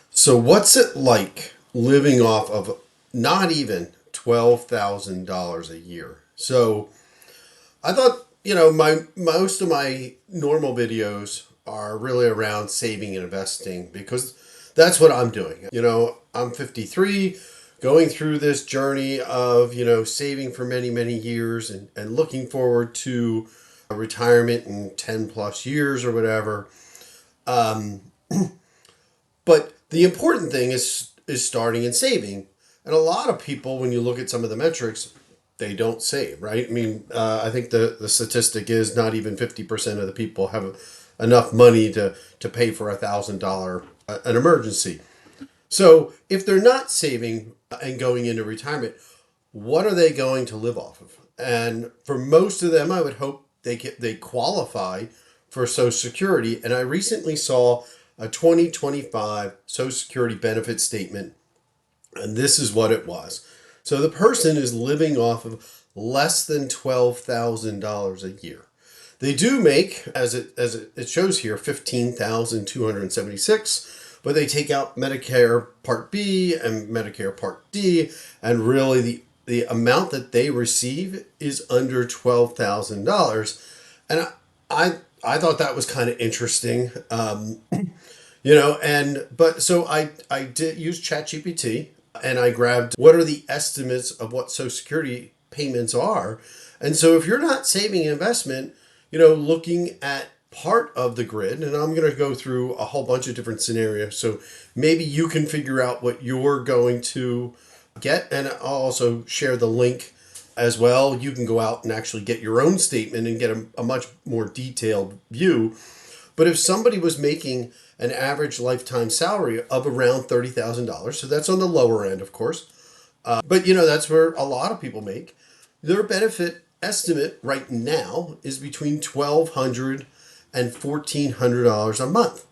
So what's it like living off of not even $12,000 a year? So I thought, my most of my normal videos are really around saving and investing because that's what I'm doing. I'm 53, going through this journey of, saving for many, many years and looking forward to a retirement in 10 plus years or whatever. But the important thing is starting and saving. And a lot of people, when you look at some of the metrics, they don't save, right? I mean, I think the statistic is not even 50% of the people have enough money to pay for $1,000 an emergency. So if they're not saving and going into retirement, what are they going to live off of? And for most of them, I would hope they qualify for Social Security. And I recently saw a 2025 Social Security benefit statement, and this is what it was. So the person is living off of less than $12,000 a year. They do make, as it shows here, 15,276, but they take out Medicare Part B and Medicare Part D, and really the amount that they receive is under $12,000. And I thought that was kind of interesting. But so I did use ChatGPT and I grabbed what are the estimates of what Social Security payments are. And so if you're not saving investment, looking at part of the grid, and I'm going to go through a whole bunch of different scenarios. So maybe you can figure out what you're going to get. And I'll also share the link as well. You can go out and actually get your own statement and get a much more detailed view. But if somebody was making an average lifetime salary of around $30,000, so that's on the lower end, of course, but that's where a lot of people make, their benefit estimate right now is between $1,200 and $1,400 a month.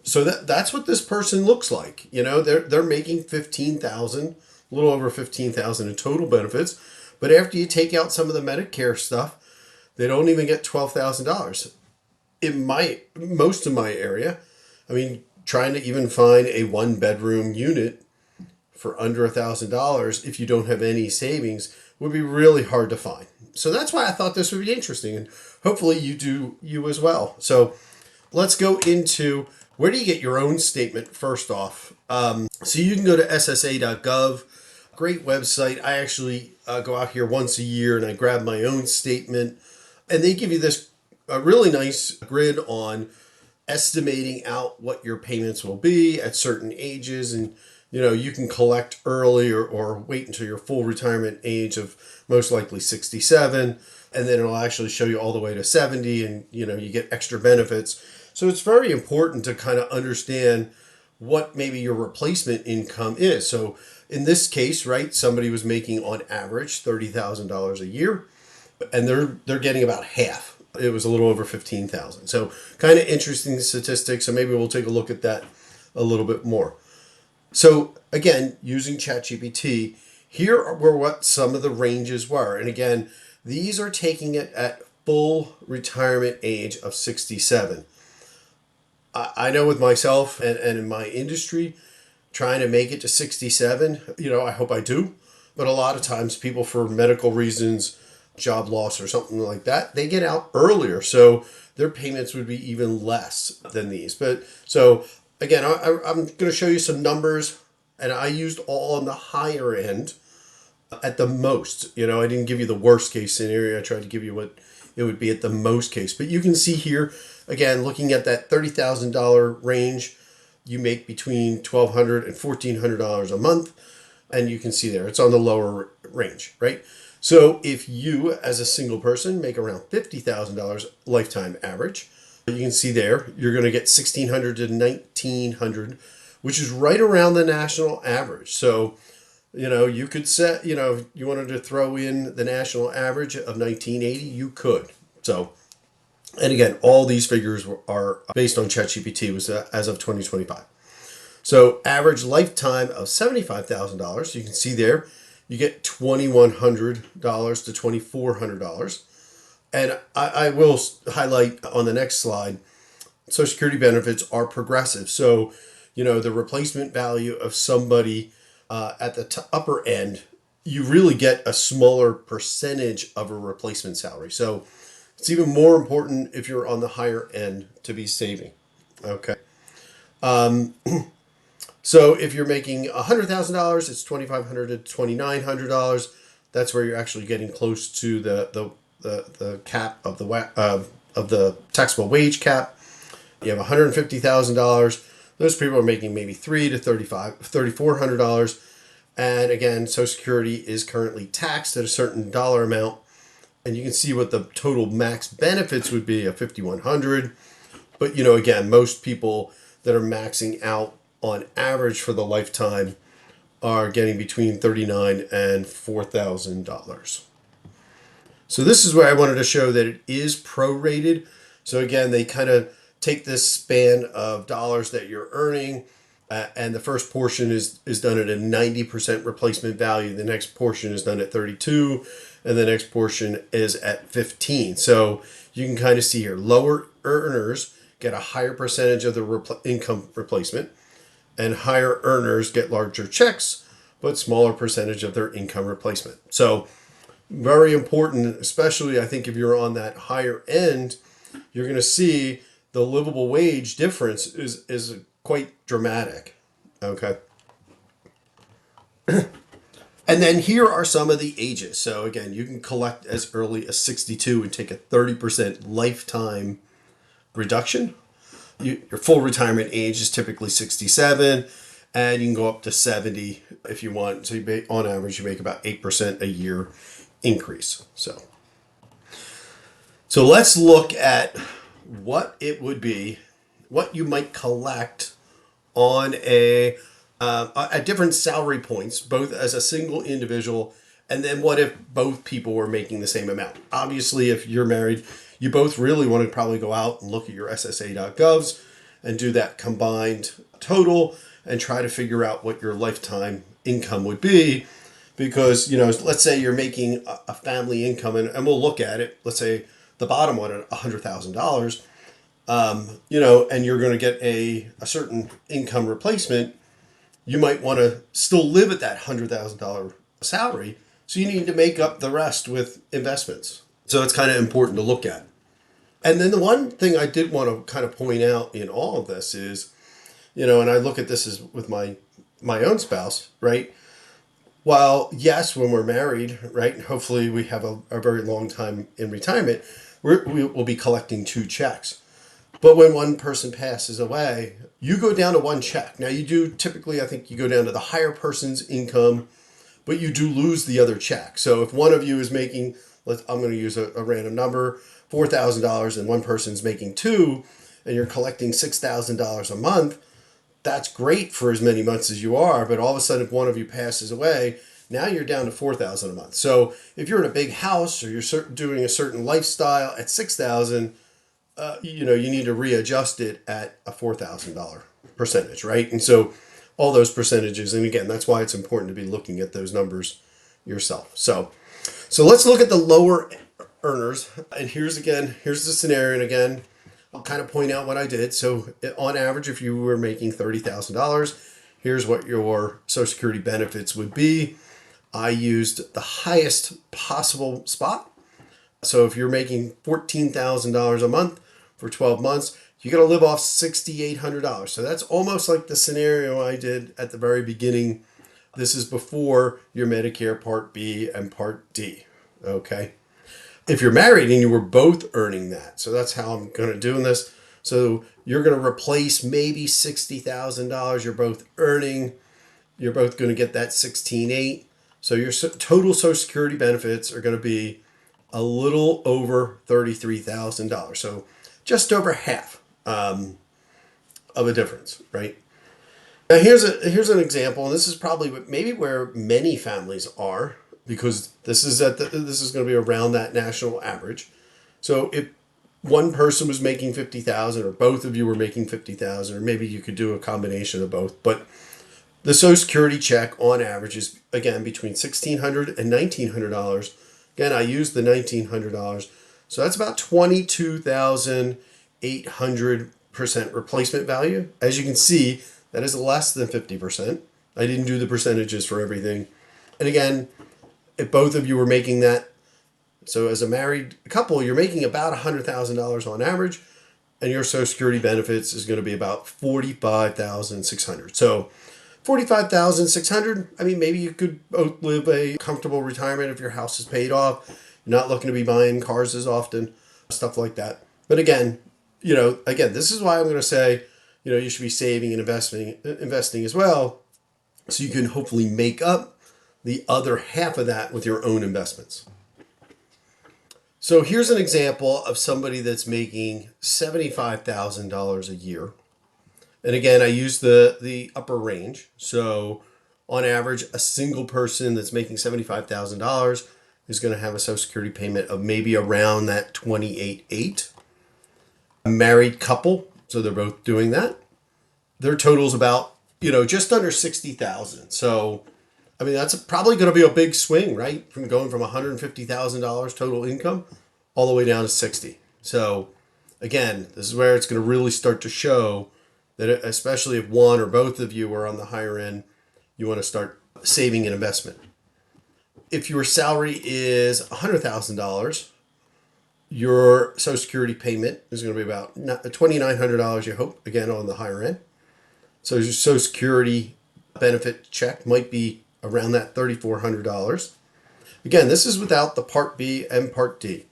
So that's what this person looks like. They're making 15,000, a little over 15,000 in total benefits, but after you take out some of the Medicare stuff, they don't even get $12,000. Most of my area, I mean, trying to even find a 1 bedroom unit for under $1,000 if you don't have any savings would be really hard to find. So that's why I thought this would be interesting, and hopefully you as well. So let's go into where do you get your own statement first off. So you can go to ssa.gov, great website. I actually go out here once a year and I grab my own statement, and they give you this a really nice grid on estimating out what your payments will be at certain ages. And you can collect early or wait until your full retirement age of most likely 67, and then it'll actually show you all the way to 70, and you get extra benefits. So it's very important to kind of understand what maybe your replacement income is. So in this case, right, somebody was making on average $30,000 a year, and they're getting about half. It was a little over 15,000. So kind of interesting statistics. So maybe we'll take a look at that a little bit more. So again, using ChatGPT, here were what some of the ranges were. And again, these are taking it at full retirement age of 67. I know with myself and in my industry, trying to make it to 67, I hope I do. But a lot of times people, for medical reasons, job loss or something like that, they get out earlier. So their payments would be even less than these. But so again, I'm going to show you some numbers, and I used all on the higher end at the most. I didn't give you the worst case scenario. I tried to give you what it would be at the most case. But you can see here, again, looking at that $30,000 range, you make between $1,200 and $1,400 a month. And you can see there, it's on the lower range, right? So if you, as a single person, make around $50,000 lifetime average, you can see there, you're going to get $1,600 to $1,900, which is right around the national average. So, you could set, if you wanted to throw in the national average of 1980, you could. So, and again, all these figures are based on ChatGPT, was as of 2025. So average lifetime of $75,000, you can see there, you get $2,100 to $2,400. And I will highlight on the next slide, Social Security benefits are progressive. So the replacement value of somebody at the upper end, you really get a smaller percentage of a replacement salary. So it's even more important if you're on the higher end to be saving. Okay. So if you're making $100,000, it's $2,500 to $2,900. That's where you're actually getting close to the cap of the taxable wage cap. You have $150,000. Those people are making maybe $3,000 to $3,400. And again, Social Security is currently taxed at a certain dollar amount. And you can see what the total max benefits would be of $5,100. But again, most people that are maxing out on average for the lifetime are getting between $39,000 and $4,000. So this is where I wanted to show that it is prorated. So again, they kind of take this span of dollars that you're earning, and the first portion is done at a 90% replacement value. The next portion is done at 32, and the next portion is at 15. So you can kind of see here, lower earners get a higher percentage of the income replacement, and higher earners get larger checks, but smaller percentage of their income replacement. So very important, especially I think if you're on that higher end, you're going to see the livable wage difference is quite dramatic. Okay. And then here are some of the ages. So again, you can collect as early as 62 and take a 30% lifetime reduction. Your full retirement age is typically 67, and you can go up to 70 if you want. So on average, you make about 8% a year increase. So let's look at what it would be, what you might collect on at different salary points, both as a single individual, and then what if both people were making the same amount. Obviously, if you're married, you both really want to probably go out and look at your SSA.govs and do that combined total and try to figure out what your lifetime income would be. Because, let's say you're making a family income, and we'll look at it, let's say the bottom one at $100,000, and you're going to get a certain income replacement, you might want to still live at that $100,000 salary. So you need to make up the rest with investments. So it's kind of important to look at. And then the one thing I did want to kind of point out in all of this is, and I look at this as with my own spouse, right? While yes, when we're married, right, hopefully we have a very long time in retirement, we will be collecting 2 checks. But when one person passes away, you go down to 1 check. Now you do typically, I think you go down to the higher person's income, but you do lose the other check. So if one of you is making, I'm going to use a random number, $4,000, and one person's making 2, and you're collecting $6,000 a month, that's great for as many months as you are. But all of a sudden, if one of you passes away, now you're down to $4,000 a month. So if you're in a big house or you're doing a certain lifestyle at $6,000, you need to readjust it at a $4,000 percentage, right? And so all those percentages, and again, that's why it's important to be looking at those numbers yourself. So let's look at the lower earners. And here's the scenario. And again, I'll kind of point out what I did. So on average, if you were making $30,000, here's what your Social Security benefits would be. I used the highest possible spot. So if you're making $14,000 a month for 12 months, you got to live off $6,800. So that's almost like the scenario I did at the very beginning. This is before your Medicare Part B and Part D. Okay. If you're married and you were both earning that, so that's how I'm going to do this. So you're going to replace maybe $60,000 you're both earning. You're both going to get that $16,800. So your total Social Security benefits are going to be a little over $33,000. So just over half of a difference, right? Now here's an example, and this is probably maybe where many families are, because this is going to be around that national average. So if one person was making $50,000, or both of you were making $50,000, or maybe you could do a combination of both, but the Social Security check on average is again between $1,600 and $1,900. Again, I used the $1,900, so that's about 22,800% replacement value. As you can see, that is less than 50%. I didn't do the percentages for everything. And again, if both of you were making that, so as a married couple, you're making about $100,000 on average, and your Social Security benefits is going to be about $45,600. So $45,600, I mean, maybe you could both live a comfortable retirement if your house is paid off. You're not looking to be buying cars as often, stuff like that. But again, this is why I'm going to say, you should be saving and investing as well, so you can hopefully make up the other half of that with your own investments. So here's an example of somebody that's making $75,000 a year. And again, I use the upper range. So on average, a single person that's making $75,000 is going to have a Social Security payment of maybe around that $28,800. A married couple, so they're both doing that, their total's about, just under $60,000. So, I mean, that's probably going to be a big swing, right? From going from $150,000 total income all the way down to 60. So again, this is where it's going to really start to show that, especially if one or both of you are on the higher end, you want to start saving an investment. If your salary is $100,000, your Social Security payment is going to be about $2,900, you hope, again, on the higher end. So your Social Security benefit check might be around that $3,400. Again, this is without the Part B and Part D.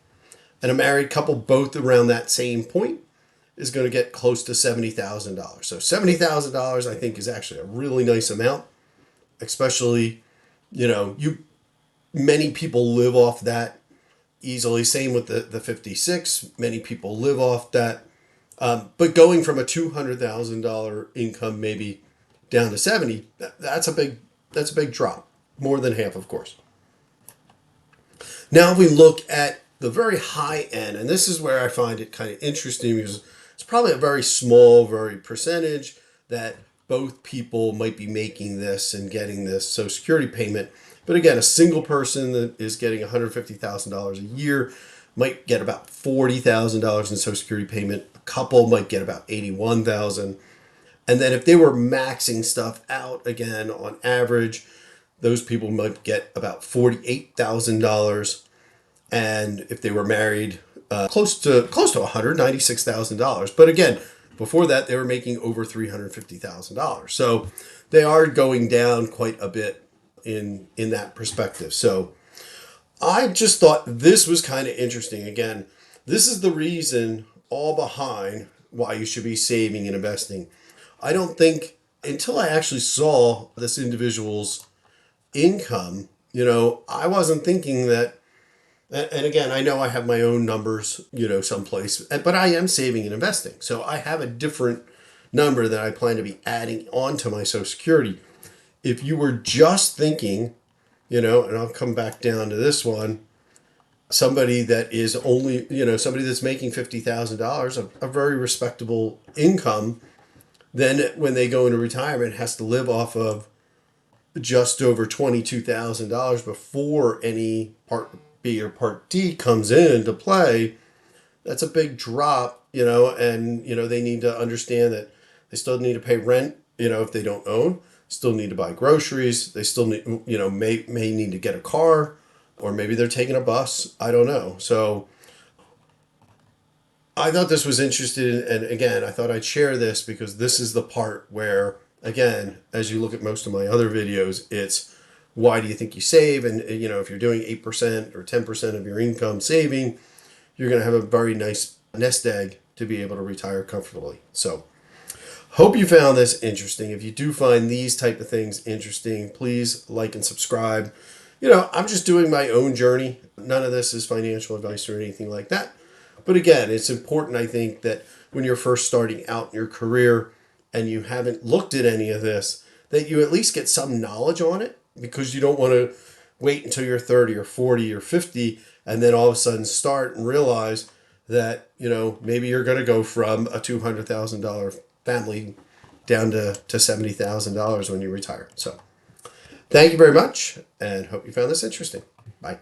And a married couple, both around that same point, is going to get close to $70,000. So $70,000, I think, is actually a really nice amount, especially, many people live off that easily. Same with the 56. Many people live off that. But going from a $200,000 income maybe down to 70, that's a big drop. More than half, of course. Now, if we look at the very high end, and this is where I find it kind of interesting, because it's probably a very small, very percentage that both people might be making this and getting this Social Security payment. But again, a single person that is getting $150,000 a year might get about $40,000 in Social Security payment. A couple might get about $81,000. And then if they were maxing stuff out, again, on average, those people might get about $48,000. And if they were married, close to $196,000. But again, before that, they were making over $350,000. So they are going down quite a bit in that perspective. So I just thought this was kind of interesting. Again, this is the reason all behind why you should be saving and investing. I don't think, until I actually saw this individual's income, I wasn't thinking that. And again, I know I have my own numbers, someplace, but I am saving and investing. So I have a different number that I plan to be adding onto my Social Security. If you were just thinking, and I'll come back down to this one, somebody that is only, somebody that's making $50,000, a very respectable income, then when they go into retirement has to live off of just over $22,000 before any Part B or Part D comes into play. That's a big drop, and, they need to understand that they still need to pay rent, if they don't own, still need to buy groceries. They still need, may need to get a car, or maybe they're taking a bus. I don't know. So I thought this was interesting. And again, I thought I'd share this because this is the part where, again, as you look at most of my other videos, it's why do you think you save? And, if you're doing 8% or 10% of your income saving, you're going to have a very nice nest egg to be able to retire comfortably. So hope you found this interesting. If you do find these type of things interesting, please like and subscribe. I'm just doing my own journey. None of this is financial advice or anything like that. But again, it's important, I think, that when you're first starting out in your career and you haven't looked at any of this, that you at least get some knowledge on it, because you don't want to wait until you're 30 or 40 or 50 and then all of a sudden start and realize that, maybe you're going to go from a $200,000 family down to $70,000 when you retire. So thank you very much, and hope you found this interesting. Bye.